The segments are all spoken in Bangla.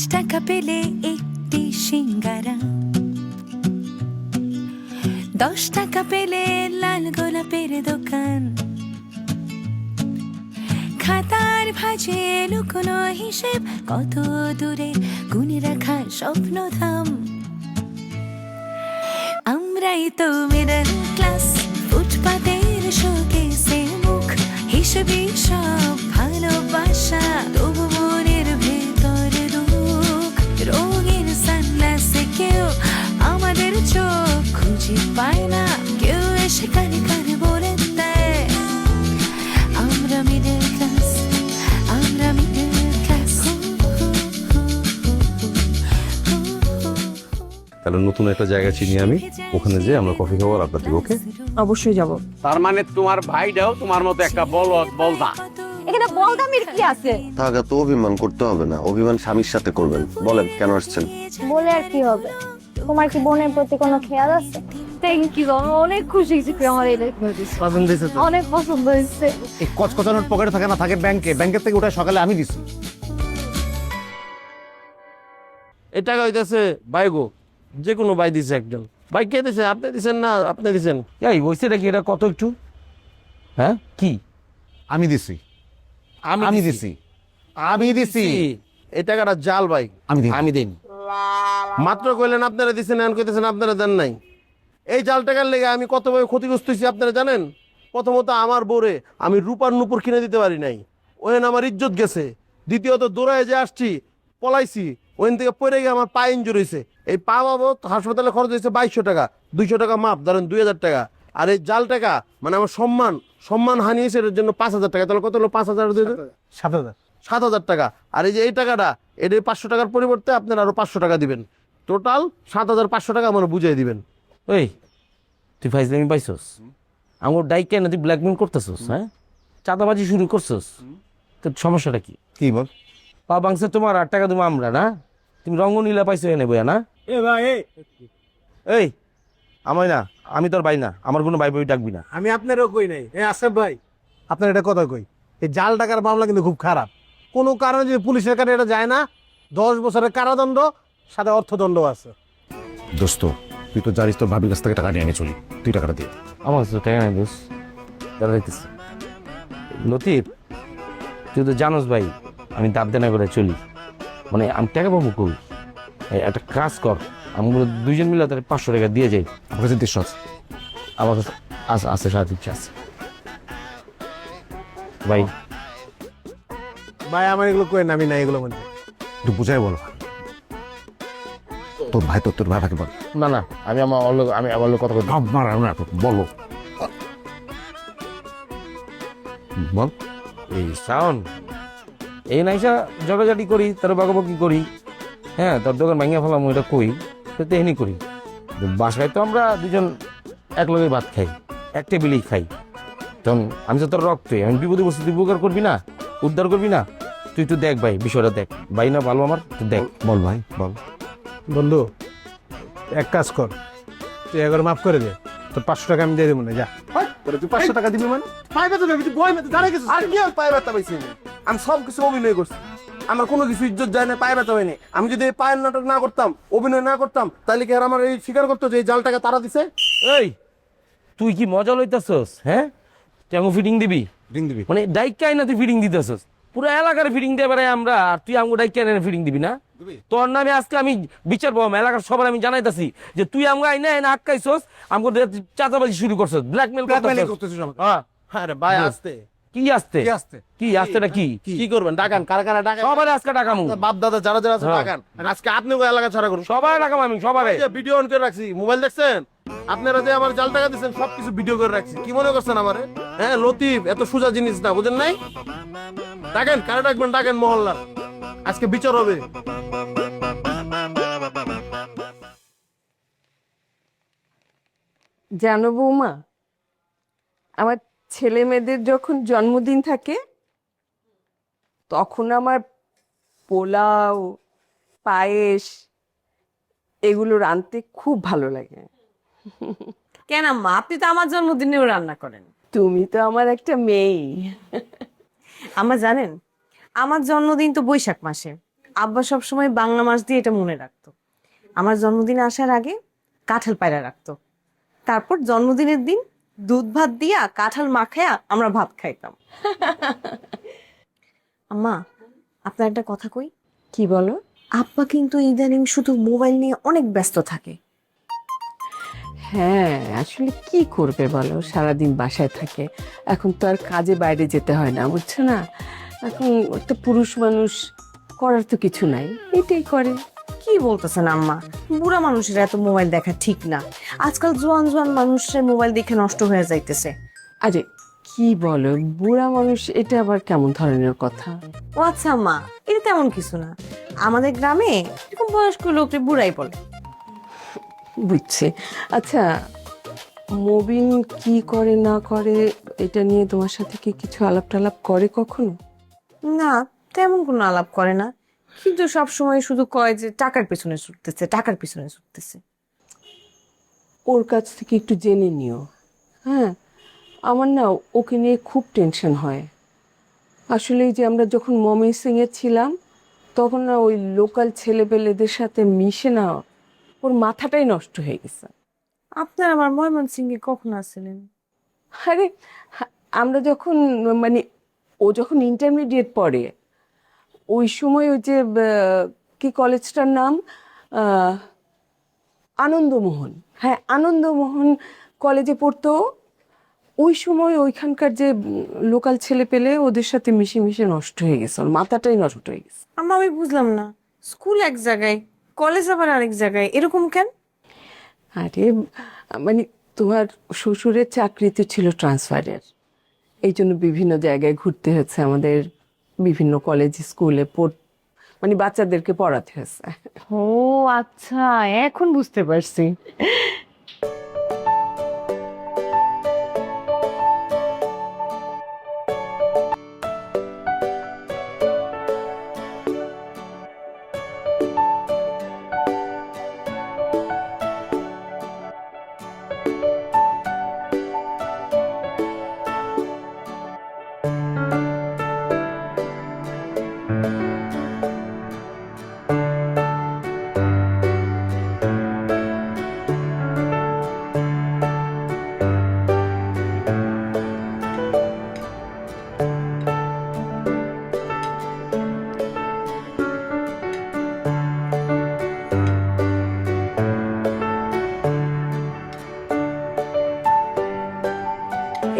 টাকা পেলে একটি সিঙ্গারা, 10 টাকা পেলে লাল গোলাপের দোকান, খাতার ভাঁজে লুকোনো হিসেব, কত দূরে গুনে রাখা স্বপ্নধাম। আমরাই তো মিডল ক্লাস, ফুটপাতের শোকেসে মুখ, হিসেবে সব ভালোবাসা, তবু মনের ভেতর দুঃখ। রঙের সানগ্লাসে কেউ আমাদের চোখ খুঁজে পায় না, কেউ এসে কানে কানে বলে দেয় আমরা মিডল ক্লাস, আমরা মিডল ক্লাস। তাহলে নতুন একটা জায়গা চিনি আমি, ওখানে যেয়ে আমরা কফি খাবো আর আড্ডা দিব। ওকে, অবশ্যই যাব। তার মানে তোমার ভাইটাও তোমার মতো একটা বলদা। এখানে বলদামির কি আছে? তাহলে তো অভিমান করতে হবে না, অভিমান স্বামীর সাথে করবেন। বলেন কেন আসছেন? বলে আর কি হবে, তোমার কি বোনের প্রতি কোনো খেয়াল আছে? থ্যাংক ইউ, আমি অনেক খুশি হয়েছি তুই আমার এটা পছন্দ হয়েছে তো? অনেক পছন্দ হয়েছে। এই কচকচানোর পকেটে থাকে না, থাকে ব্যাংকের থেকে ওটা সকালে আমি দিছি। এই টাকা হইতেছে ভাই গো, যে কোনো ভাই দিছে একজন। ভাই কে দিছে? আপনি দিছেন না আপনি দিছেন? এই বইছে নাকি এটা কত একটু? হ্যাঁ কি আমি দিছি, আমি দিছি। এই টাকাটা জাল ভাই, আমি দিন। মাত্র কইলেন আপনারা দিছেন, এখন কইতেছেন আপনারা দেন নাই। এই জাল টাকার লেগে আমি কতভাবে ক্ষতিগ্রস্ত হয়েছি আপনারা জানেন? প্রথমত আমার বোরে আমি রূপার নুপুর কিনে দিতে পারি নাই, ওখানে আমার ইজ্জত গেছে। দ্বিতীয়ত দৌড়ায় যে আসছি, পলাইছি, ওখান থেকে পড়ে গিয়ে আমার পা ইঞ্জুর হয়েছে। এই পা বাবদ হাসপাতালে খরচ হয়েছে 2200 টাকা, 200 টাকা মাপ, ধরেন 2000 টাকা। আর এই জাল টাকা মানে আমার সম্মান হানি হয়েছে, এর জন্য 5000 টাকা। তাহলে কত হলো? 5000 7,000 টাকা। আর এই যে এই টাকাটা, এটা 500 টাকার পরিবর্তে আপনারা আরো 500 টাকা দিবেন, টোটাল 7,500 টাকা আমার বুঝিয়ে দিবেন। ওই তুই ফাইজলামি পাইছস? আমার ডাইক কেন তুই ব্ল্যাকমেল করতেছস? হ্যাঁ, চাঁদাবাজি শুরু করছস, তো সমস্যাটা কি? কি বল? পা বাংসে তোমার 8 টাকা দেবো আমরা না? তুমি রঙ্গনীলা পাইছো এনে বইয়া না? এই আমায় না, আমি তোর ভাই না, আমার কোনো ভাই বই ডাকবি না। আমি আপনারও কই নাই। আসেফ ভাই, আপনার এটা কথা কই, এই জাল টাকার মামলা কিন্তু খুব খারাপ। কোনো কারণে যদি পুলিশের কাছে এটা যায় না, 10 বছরের কারাদণ্ড, সাথে অর্থদণ্ড আছে। দোস্ত, তুই তো জানিস তোর ভাবির কাছ থেকে টাকা নিয়ে আমি চলি, তুই টাকাটা দিয়ে। আমার কাছে তো টাকা নাই দোষ, দাঁড়া দেখতেছি। লতিফ, তুই তো জানোস ভাই আমি দাব দেনা করে চলি, মানে আমি টাকা পাবো কই? একটা কাজ কর, আমরা দুইজন মিলে তাহলে 500 টাকা দিয়ে যাই। আমার কাছে 150 আছে। আমার কাছে আছে, আছে, সাথে ইচ্ছা আছে ভাই। ভাই আমার এগুলো কই না, আমি না এগুলো মধ্যে। তুই বুঝাই বলো, তোর ভাই তোর ভাই ভাগে বল। না না, আমি আমার লোক কথা বলতে বলো, বল। এই শাওন, এই নাইসা জগাজাটি করি, তার বাগাবাগি করি, হ্যাঁ, তোর দোকান ভাঙিয়া ফেলাম, এটা কই তো তেহনি করি। বাসায় তো আমরা দুজন এক লগে ভাত খাই, এক টেবিলেই খাই। তখন আমি তো তোর রক্তই, আমি বিপদে বসে তুই উপকার করবি না, উদ্ধার করবি না? তুই তো দেখ ভাই, বিষয়টা দেখ ভাই, না ভালো আমার, তুই দেখ। বল ভাই বল। বন্ধু, এক কাজ কর, তুই একবার মাফ করে দে, তোর 500 টাকা আমি দিয়ে দেবো না, যা। তুই 500 টাকা দিবি মানে? পায়ে ব্যথা পাবি, তুই বই মেতে দাঁড়াই গেছিস। আর কি আর পায়ে ব্যথা পাইছি? আমি সব কিছু অভিনয় করছি, আমার কোনো কিছু ইজ্জত যায় না, পায়ে ব্যথা হয়নি। আমি যদি এই পায়ের নাটক না করতাম, অভিনয় না করতাম, তাহলে কি আর আমার এই স্বীকার করতো যে এই জাল টাকা তারা দিছে? এই তুই কি মজা লইতাছস? হ্যাঁ, তুই আমাকে ফিটিং দিবি? রিং দিবি? মানে ডাইকাই না তুই ফিটিং দিতেছস, পুরো এলাকার ফিটিং দিয়ে বেড়াই আমরা, আর তুই আমাকে ডাইকাই না ফিটিং দিবি না? তোর নামে আজকে আমি বিচার পাবো, এলাকার সবার আমি জানাইতাছি যে তুই আমাকে আইনা এনে আটকাইছস, আমাকে চাঁদাবাজি শুরু করছস, ব্ল্যাকমেল করতেছস। হ্যাঁ, আরে ভাই আসতে কি আসতে? কি আসতেটা কি? কি করবেন? ডাকান, কারা কারা ডাকান? সবাই আজকে ডাকামু, বাপ দাদা যারা যারা আছে হ্যাঁ। ডাকান। আজকে আপনি ওই এলাকা ছাড়া করুন। সবাই ডাকাম আমি, সবাই। এই যে ভিডিও অন করে রাখছি, মোবাইল দেখছেন? আপনারা যে আমার জাল টাকা দিচ্ছেন সবকিছু ভিডিও করে রাখছি। কি মনে করছেন আমারে? হ্যাঁ, লতিফ এত সোজা জিনিস না, বুঝেন নাই? ডাকেন, কারা ডাকবেন ডাকেন, মহল্লার আজকে বিচার হবে। জানো বৌমা, আমার ছেলে মেয়েদের যখন জন্মদিন থাকে তখন আমার পোলাও, পায়েস এগুলো রাঁধতে খুব ভালো লাগে। কেন আম্মা, আপনি তো আমার জন্মদিনেও রান্না করেন। তুমি তো আমার একটা মেয়ে। আম্মা জানেন, আমার জন্মদিন তো বৈশাখ মাসে, আব্বা সবসময় বাংলা মাস দিয়ে এটা মনে রাখতো। আমার জন্মদিনে আসার আগে কাঁঠাল পায়রা রাখতো, তারপর জন্মদিনের দিন দুধ ভাত দিয়া কাঁঠাল মাখায়া আমরা ভাত খাইতাম। আম্মা, আপনার একটা কথা কই। কি বলো? আব্বা কিন্তু ইদানিং শুধু মোবাইল নিয়ে অনেক ব্যস্ত থাকে। হ্যাঁ, আসলে কি করবে বলো, সারাদিন বাসায় থাকে। এখন তো আর কাজে বাইরে যেতে হয় না, বুঝছো না? এখন একটা পুরুষ মানুষ, করার তো কিছু নাই, এটাই করে। কি বলতেছেন আম্মা? বুড়া মানুষের এত মোবাইল দেখা ঠিক না। আজকাল জোয়ান জোয়ান মানুষের মোবাইল দেখে নষ্ট হয়ে যাইতেছে। আরে কি বলো, বুড়া মানুষ, এটা আবার কেমন ধরনের কথা? ও আচ্ছা আম্মা, এটা তেমন কিছু না। আমাদের গ্রামে এরকম বয়স্ক লোককে বুড়াই বলে। বুঝছি। আচ্ছা, মবিন কি করে না করে এটা নিয়ে তোমার সাথে কি কিছু আলাপ টালাপ করে কখনো? না, তেমন কোনো আলাপ করে না, কিন্তু সব সময় শুধু কয় যে টাকার পিছনে ছুটতেছে, টাকার পিছনে ছুটতেছে। ওর কাছ থেকে একটু জেনে নিও। হ্যাঁ, আমার না ওকে নিয়ে খুব টেনশন হয়। আসলে এই যে আমরা যখন ময়মনসিংহে ছিলাম, তখন না ওই লোকাল ছেলেপেলেদের সাথে মিশে না ওর মাথাটাই নষ্ট হয়ে গেছে। আপনার আমার ময়মনসিংহে কখন আসছিলেন? আরে আমরা যখন, মানে ও যখন ইন্টারমিডিয়েট পড়ে, ওই সময় ওই যে কি কলেজটার নাম, আনন্দমোহন, হ্যাঁ আনন্দমোহন কলেজে পড়তো। ওই সময় ওইখানকার যে লোকাল ছেলে পেলে ওদের সাথে মিশে মিশে নষ্ট হয়ে গেছে, ওর মাথাটাই নষ্ট হয়ে গেছে। আম্মা, আমি বুঝলাম না, স্কুল এক জায়গায়, কলেজ আবার আরেক জায়গায়, এরকম কেন? আরে মানে তোমার শ্বশুরের চাকরিতে ছিল ট্রান্সফারের, এই জন্য বিভিন্ন জায়গায় ঘুরতে হয়েছে, আমাদের বিভিন্ন কলেজ স্কুলে মানে বাচ্চাদেরকে পড়াতে হয়েছে। ও আচ্ছা, এখন বুঝতে পারছি।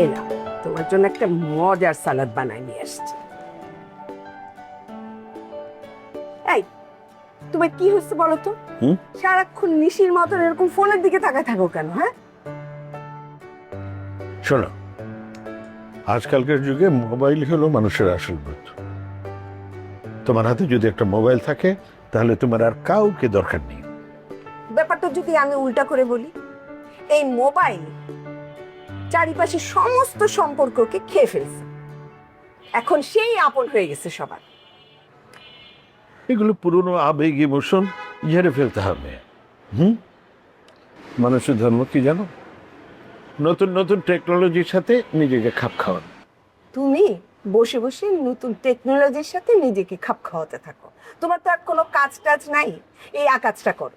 এলাম তোমার জন্য একটা মজার সালাদ বানায় নিয়ে আসছি। এই, তোমার কি হচ্ছে বলো তো? সারাক্ষণ নিশির মতন এরকম ফোনের দিকে তাকায় থাকো কেন? হ্যাঁ, শোনো, আজকালকার যুগে মোবাইল হলো মানুষের আসল বন্ধু। তোমার হাতে যদি একটা মোবাইল থাকে, তাহলে তোমার আর কাউকে দরকার নেই। ব্যাপারটা যদি আমি উল্টা করে বলি, এই মোবাইল চারিপাশে সমস্ত সম্পর্ককে খেয়ে ফেলছে, এখন সেই আপন হয়ে গেছে সবার। এগুলো পুরনো আবেগ, ইমোশন ঝেড়ে ফেলতে হবে। মানুষের ধর্ম কি জানো? নতুন নতুন টেকনোলজির সাথে নিজেকে খাপ খাওয়ানো। তুমি বসে বসে নতুন টেকনোলজির সাথে নিজেকে খাপ খাওয়াতে থাকো। তোমার তো আর কোনো কাজ টাজ নাই, এই কাজটা করো।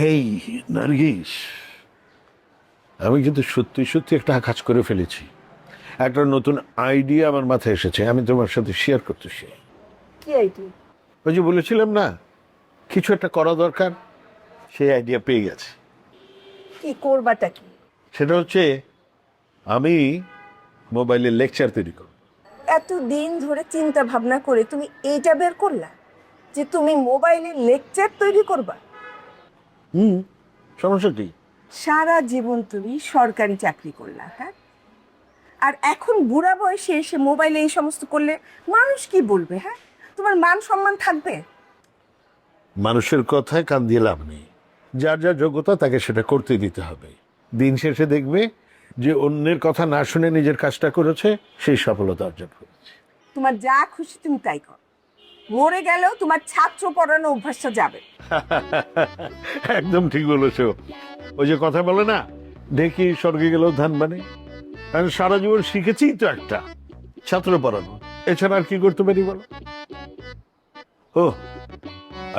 এই নার্গিস, আমি কিন্তু সত্যি সত্যি একটা কাজ করে ফেলেছি। একটা নতুন আইডিয়া আমার মাথায় এসেছে, আমি তোমার সাথে শেয়ার করতে চাই। কি আইডিয়া? ওই যে বলেছিলাম না, কিছু একটা করা দরকার, সেই আইডিয়া পেয়ে গেছে। কি করবাটা কি? সেটা হচ্ছে আমি মোবাইলে লেকচার তৈরি করব। এতদিন ধরে চিন্তা ভাবনা করে তুমি এইটা বের করলা যে তুমি মোবাইলে লেকচার তৈরি করবা? সমস্যা কি? সারা জীবন তুমি সরকারি চাকরি করলা, হ্যাঁ, আর এখন বুড়া বয়সে এসে মোবাইলে এই সমস্ত করলে মানুষ কি বলবে? হ্যাঁ, তোমার মান সম্মান থাকবে? মানুষের কথায় কান দিয়ে লাভ নেই। যার যার যোগ্যতা তাকে সেটা করতে দিতে হবে। দিন শেষে দেখবে যে অন্যের কথা না শুনে নিজের কাজটা করেছে, সেই সফলতা অর্জন করেছে। তোমার যা খুশি তুমি তাই কর, মরে গেলেও তোমার ছাত্র পড়ানো অভ্যাসটা যাবে। একদম ঠিক বলেছো। ওই যে কথা বলে না, দেখি স্বর্গে গেলেও ধান মানে। আমি সারা জীবন শিখেছি তো একটা, ছাত্র পড়ানো। এছাড়া আর কি করতে পারি বলো? ও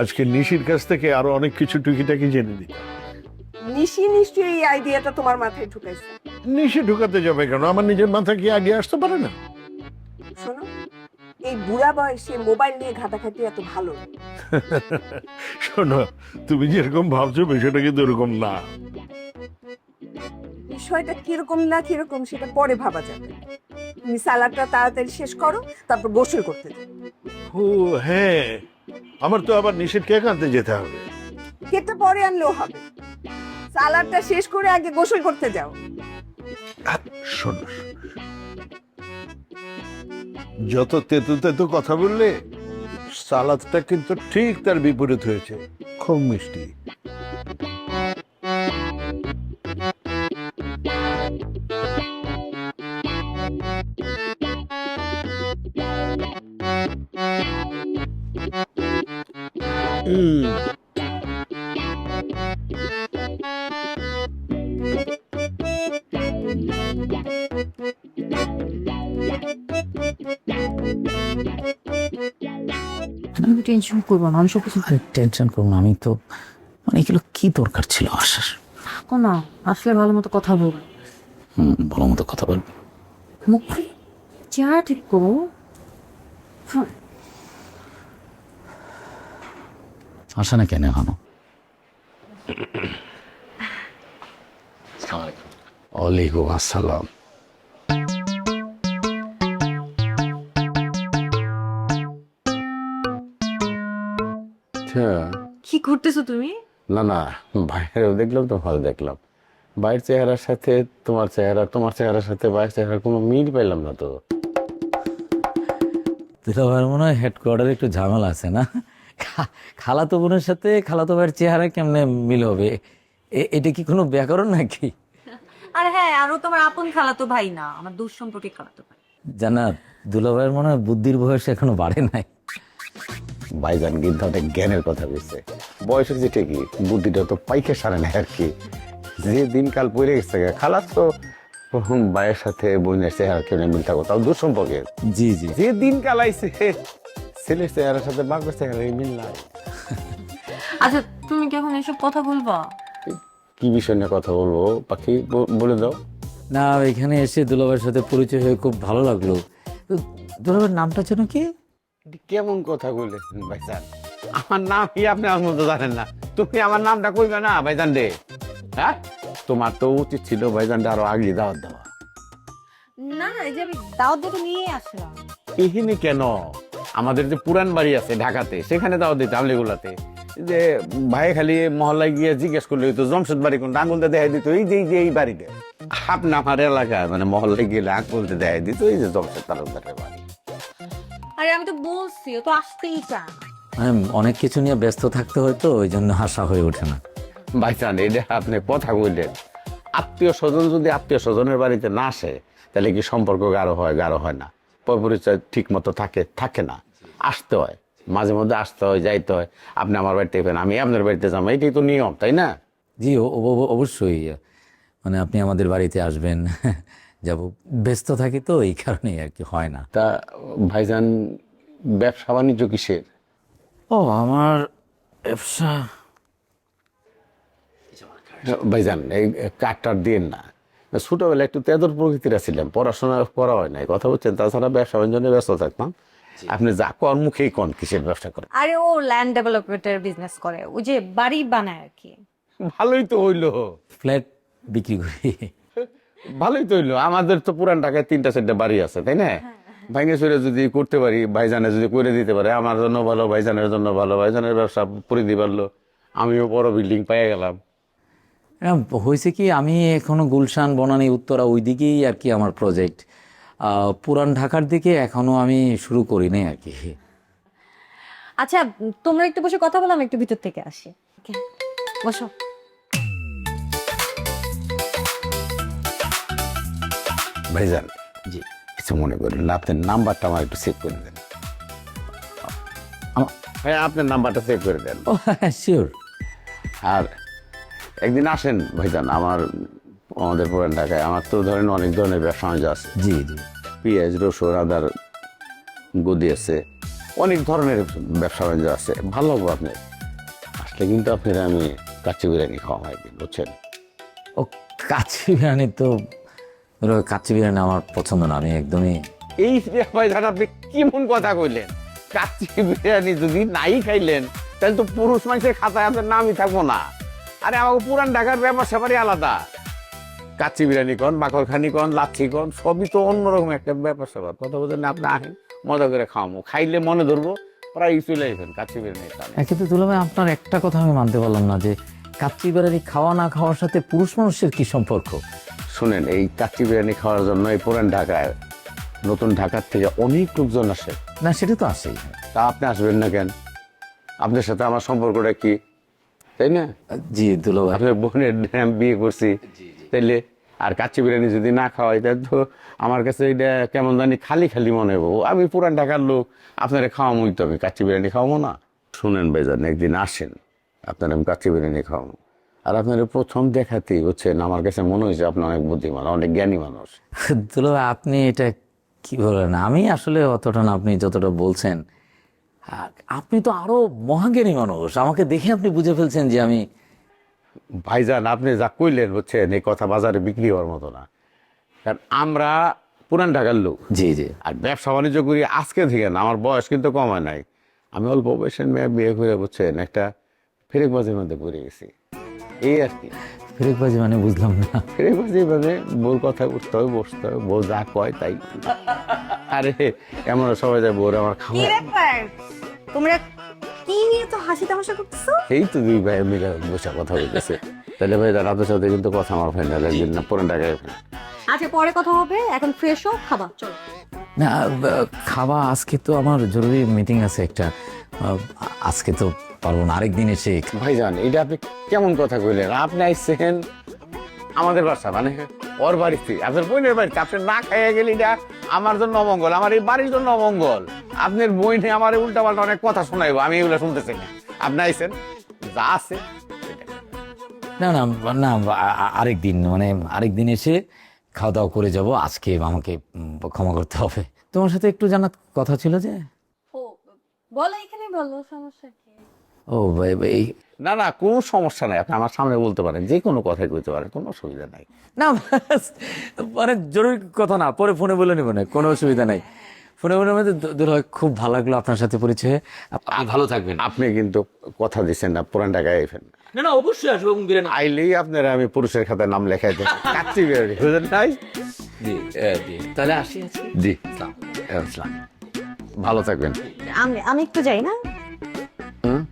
আজকে নিশির কাছ থেকে আরো অনেক কিছু টুকিটাকি জেনে নিই। নিশি নিশ্চয়ই এই আইডিয়াটা তোমার মাথায় ঢুকাইছে। নিশি ঢুকাতে যাবে কেন? আমার নিজের মাথায় কি আইডিয়া আসতে পারে না? শোনো, এই বুড়া বয়সে মোবাইল নিয়ে ঘাটাঘাটি এত ভালো না। শোনো, তুমি যেরকম ভাবছো বিষয়টা কিন্তু এরকম না। বিষয়টা কিরকম না কিরকম সেটা পরে ভাবা যাবে। তুমি সালাদটা তাড়াতাড়ি শেষ করো, তারপর গোসল করতে যাও। ও হ্যাঁ, আমার তো আবার নিশির কেক আনতে যেতে হবে। কেকটা পরে আনলেও হবে, সালাদটা শেষ করে আগে গোসল করতে যাও। শোনো, যত তেতু তেতু কথা বললে সালাদটা কিন্তু ঠিক তার বিপরীত হয়েছে, খুব মিষ্টি। আমি টেনশন করবো না, আমি সব কিছু টেনশন করবো না, আমি তো মানে এগুলো কি দরকার ছিল আসার? থাকো না, আসলে ভালো মতো কথা বলবো। ভালো মতো কথা বলবি। মুখ চেহারা ঠিক করো। আসা না কেন এখনো? ওয়ালাইকুম আসসালাম। কি করতেছো তুমি? না না, বাইরেও দেখলাম তো ভালো দেখলাম। বাইরের চেহারার সাথে তোমার চেহারার সাথে বাইরের চেহারার কোনো মিল পেলাম না তো। দুলাভাইয়ের মনে হয় হেডকোয়ার্টারে একটু ঝামেলা আছে না? খালাতো বোনের সাথে খালাতো ভাইয়ের চেহারা কেমনে মিল হবে? এটা কি কোনো ব্যাকরণ নাকি? আর হ্যাঁ, আরো তোমার আপন খালাতো ভাই না, আমার দূর সম্পর্কে খালাতো ভাই। জানা, দুলাভাইয়ের মনে হয় বুদ্ধির বয়স এখনো বাড়ে নাই। ভাইজান কিন্তু অনেক জ্ঞানের কথা বলছে। বয়স হচ্ছে ঠিকই, বুদ্ধিটা তো পাইকে সারে নাই আর কি। যে দিনকাল পড়ে গেছে, খালাস তো ভাইয়ের সাথে বোনের চেহারা কেমন মিল থাকো, তাও দূর সম্পর্কে। জি জি, যে দিনকাল আইছে ছেলের চেহারার সাথে বাপের চেহারা মিল নাই। আচ্ছা, তুমি কি এখন এসব কথা বলবা? কি বিষয় নিয়ে কথা বলবো পাখি, বলে দাও। না, এখানে এসে দুলাভাইয়ের সাথে পরিচয় হয়ে খুব ভালো লাগলো। তো দুলাভাইয়ের নামটা যেন কি? কেমন কথা বলেছেন ভাইজান? আমার নাম কি আপনি আমার মতো জানেন না? তুমি আমার নামটা কইবে না ভাইজান রে? হ্যাঁ, তোমার তো উচিত ছিল ভাইজানটা আরো আগে দাওয়াত দেওয়া। না, এই যে আমি দাওয়াত দিতে নিয়ে আসলাম। এখানে কেন? আমাদের যে পুরান বাড়ি আছে ঢাকাতে, সেখানে দাওয়াত দিতে আমলিগুলাতে। যে ভাই খালি মহল্লায় গিয়ে জিজ্ঞেস করলে তো জমশেদ বাড়ি কোন, আঙুলটা দেখাই দিত এই যে এই বাড়িতে। আপনি আমার এলাকায় মানে মহল্লায় গেলে আঙুলটা দেখাই দিত এই যে জমশেদ তালুকদারের বাড়ি। আরে আমি তো বলছি, ও তো আসতেই চায় না। মানে অনেক কিছু নিয়ে ব্যস্ত থাকতে হয় তো, ওই জন্য হাসা হয়ে ওঠে না। ভাইজান, এটা আপনি কথা বললেন। আত্মীয় স্বজন যদি আত্মীয় স্বজনের বাড়িতে না আসে, তাহলে কি সম্পর্ক গাঢ় হয় না? পরিচয় ঠিক মতো থাকে না। আসতে হয়, মাঝে মধ্যে আসতে হয়, যাইতে হয়। আপনি আমার বাড়িতে যাবেন, আমি আপনার বাড়িতে যাবো, এটাই তো নিয়ম, তাই না? জি, অবশ্যই। মানে আপনি আমাদের বাড়িতে আসবেন, যাব, ব্যস্ত থাকি তো এই কারণেই আর কি হয় না। তা ভাইজান, ব্যবসা বাণিজ্য কিসের? ও, আমার ব্যবসা। ভাইজান, এই কাঠটার দিন না, ছোটবেলায় একটু তেদর প্রকৃতির ছিলাম, পড়াশোনা করা হয় নাই, কথা বলছেন। তাছাড়া ব্যবসা বাণিজ্য ব্যস্ত থাকতাম। আপনি যা কর মুখেই কন কিসের ব্যবসা করেন? আরে ও ল্যান্ড ডেভেলপমেন্টের বিজনেস করে, ওই যে বাড়ি বানায় আর কি। ভালোই তো হইলো। ফ্ল্যাট বিক্রি করি। ভালোই তো হইলো। আমাদের তো পুরান ঢাকায় 3-4টা বাড়ি আছে, তাই না? ভাঙে চুরে যদি করতে পারি, ভাইজানে যদি করে দিতে পারে, আমার জন্য ভালো, ভাইজানের জন্য ভালো। ভাইজানের ব্যবসা পরিধি বাড়লো, আমিও বড় বিল্ডিং পেয়ে গেলাম। হয়েছে কি, আমি এখনো গুলশান, বনানী, উত্তরা ওই দিকেই আর কি আমার প্রজেক্ট। পুরান ঢাকার দিকে এখনো আমি শুরু করি নাই আর কি। আচ্ছা, তোমরা একটু বসে কথা বলো, আমি একটু ভিতর থেকে আসি। বসো। ভাইজান, জি, কিছু মনে করেন না, আপনার নাম্বারটা আমার একটু সেভ করে দেন। হ্যাঁ, আপনার নাম্বারটা সেভ করে দেন। ও হ্যাঁ, শিওর। আর একদিন আসেন ভাইজান, আমাদের পুরান ঢাকায়। আমার তো ধরেন অনেক ধরনের ব্যবসা বাণিজ্য আছে। জি জি। পেঁয়াজ, রসুন, আদার গদি আছে, অনেক ধরনের ব্যবসা বাণিজ্য আছে, ভালো হবে আপনি আসলে। কিন্তু আপনার আমি কাচ্চি বিরিয়ানি খাওয়া একদিন, বুঝছেন? ও কাচ্চি বিরিয়ানি তো কাচ্চি বিরিয়ানি আমার পছন্দ না, আমি একদমই। এই ভাইজান আপনি কেমন কথা কইলেন? কাচ্চি বিরিয়ানি যদি নাই খাইলেন তাহলে তো পুরুষ মানুষের খাতায় আপনার নামই থাকবো না। আরে আমাকে পুরান ঢাকার ব্যাপার স্যাপারই আলাদা। কাচ্চি বিরিয়ানি কন, মাখরখানি কন, লাচ্ছি কন, সবই তো অন্যরকম একটা ব্যাপার স্যাপার। কথা বলছেন আপনি আসেন, মজা করে খাওয়াবো, খাইলে মনে ধরবো প্রায় চলে আসবেন কাচ্চি বিরিয়ানি। কিন্তু দুলা ভাই আপনার একটা কথা আমি মানতে পারলাম না, যে কাচ্চি বিরিয়ানি খাওয়া না খাওয়ার সাথে পুরুষ মানুষের কি সম্পর্ক? শুনেন, এই কাচ্চি বিরিয়ানি খাওয়ার জন্য এই পুরান ঢাকায়, নতুন ঢাকার থেকে অনেক লোকজন আসে। না সেটা তো আসেই। তা আপনি আসবেন না কেন? আপনার সাথে আমার সম্পর্কটা কি, তাই না? জি দুলা ভাই, আপনার বোনের বিয়ে করছি, তাইলে আর কাচ্চি বিরিয়ানি যদি না খাওয়াই তাহলে তো আমার কাছে এটা কেমন জানি খালি খালি মনে হবো। আমি পুরান ঢাকার লোক, আপনারা খাওয়ামোই তো, আমি কাচ্চি বিরিয়ানি খাওয়াবো না? শুনেন ভাইজান, একদিন আসেন, আপনার আমি কাচ্চি বিরিয়ানি খাওয়াবো। আর আপনার প্রথম দেখাতেই হচ্ছেন আমার কাছে মনে হয়েছে আপনি অনেক বুদ্ধিমান, অনেক জ্ঞানী মানুষ। দুলা ভাই আপনি এটা কি বলেন? আমি আসলে অতটা না, আপনি যতটা বলছেন। আপনি তো আরো মহাজ্ঞানী মানুষ, আমাকে দেখে আপনি বুঝে ফেলছেন যে আমি। ভাইজান আপনি যা কইলেন হচ্ছেন এই কথা বাজারে বিক্রি হওয়ার মতো না, কারণ আমরা পুরান ঢাকার লোক। জি জি। আর ব্যবসা বাণিজ্য করি আজকে থেকে না, আমার বয়স কিন্তু কমায় নাই। আমি অল্প বয়সের মেয়ে বিয়ে করে বুঝছেন একটা ফেরেকবাজির মধ্যে পড়ে গেছি, এই আর কি। ফেরেকবাজি মানে বুঝলাম না। ফেরেকবাজি মানে বউর কথা উঠতে হবে, বসতে হবে, বউ যা কয় তাই। আরে এমন সবাই যায় বউর আমার কি খাওয়া। ব্যাপার, তোমরা কি নিয়ে তো হাসি তামাশা করতেছো? এই তো দুই ভাই মিলে বসে কথা বলতেছে। তাহলে ভাই আপনার সাথে কিন্তু কথা আমার ফাইনাল, একদিন না পুরান ঢাকায়। আচ্ছা পরে কথা হবে, এখন ফ্রেশ হও, খাবা চলো। না খাওয়া, আজকে তো আমার জরুরি মিটিং আছে একটা, আজকে তো পারবো না, আরেকদিন এসে। ভাইজান এটা আপনি কেমন কথা কইলেন? আপনি আইসেন আমাদের বাসা, মানে ওর বাড়িতে, আপনার বোনের বাড়িতে, আপনি না খাইয়া গেলে এটা আমার জন্য অমঙ্গল, আমার এই বাড়ির জন্য অমঙ্গল। আপনার বইনে আমার উল্টা পাল্টা অনেক কথা শোনাইবো, আমি এগুলো শুনতেছি না। আপনি আইসেন, যা আছে না না না, আরেকদিন, মানে আরেকদিন এসে খাওয়া দাওয়া করে যাব। আজকে আমাকে ক্ষমা করতে হবে। তোমার সাথে একটু জানার কথা ছিল যে। ও বলো, এখানে বলো, সমস্যা কি? ও এই না না, কোনো সমস্যা নাই, আপনি আমার সামনে বলতে পারেন, যে কোনো কথাই কইতে পারেন, কোনো অসুবিধা নাই। না মানে জরুরি কথা না, পরে ফোনে বলে নেব, না কোনো অসুবিধা নাই। ফোনে বলে মধ্যে খুব ভালো লাগলো আপনার সাথে পরিচয়, আপনি ভালো থাকবেন। আপনি কিন্তু কথা দিচ্ছেন না পুরান ঢাকায় আইবেন। না না অবশ্যই আসবো, আইলেই আপনারা আমি পুরুষের খাতায় নাম লেখাই দেব, কাচ্চি বিরিয়ানি, বুঝলেন নাই? জি জি, তাহলে আসি। জি আসসালাম, ভালো থাকবেন। আমি একটু যাই না। হুম?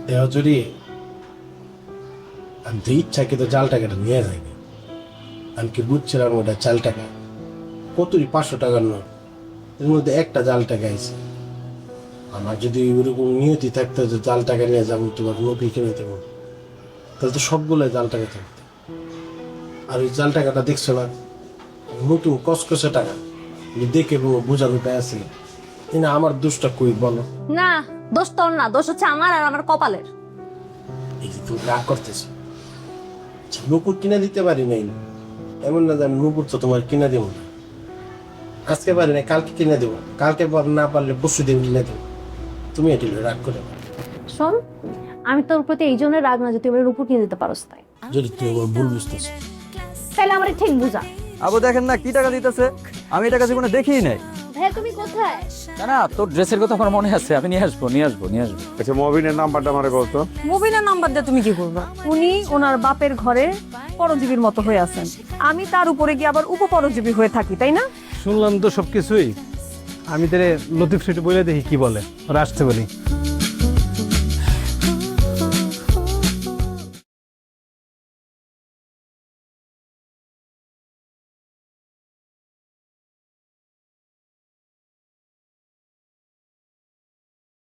দেওয়া যদি আমি তো ইচ্ছা কিন্তু জাল টাকাটা নিয়ে যাইনি। আমি কি বুঝছিলাম ওটা চাল টাকা কতই 500 টাকার নোট, এর মধ্যে একটা জাল টাকা আছে। আমার যদি ওরকম নিয়তি থাকতো যে জাল টাকা নিয়ে যাবো, তোমার নবী কিনে দেবো, তাহলে তো সবগুলো জাল টাকা থাকতো। আর ওই জাল টাকাটা দেখছো না, নতুন কসকসে টাকা, দেখে বোঝার উপায় আছে না? আমার দোষটা কই বলো? না দোষ তোর না, দোষ হচ্ছে আমার আর আমার কপালের। এই যে তুমি রাগ করতেছো, নুপুর কিনে দিতে পারি নাই, এমন না যে আমি নুপুর তো তোমার কিনে দেবো না। আজকে পারি না, কালকে কিনে দেবো, কালকে না পারলে পরশু দিন কিনে দেবো। তুমি এটি রাগ করে শোন, আমি তোর প্রতি এই জন্য রাগ না যে তুই এবার উপর কিনে দিতে পারস, তাই যদি তুই আমার ভুল বুঝতেছো তাহলে আমার ঠিক বুঝা। আবু দেখেন না কি টাকা দিতেছে, আমি টাকা জীবনে দেখিই নাই। ভাইয়া তুমি কোথায়? না না, তোর ড্রেসের কথা আমার মনে আছে, আমি নিয়ে আসবো। আচ্ছা মবিনের নাম্বারটা আমার বলতো। মুবিনের নাম্বার দিয়ে তুমি কি করবা? উনি ওনার বাপের ঘরে পরজীবীর মতো হয়ে আছেন, আমি তার উপরে গিয়ে আবার উপপরজীবী হয়ে থাকি, তাই না? শুনলাম তো সবকিছুই। আমি তাহলে লতিফ সেটু বলে দেখি কি বলে, ওরা আসতে বলি।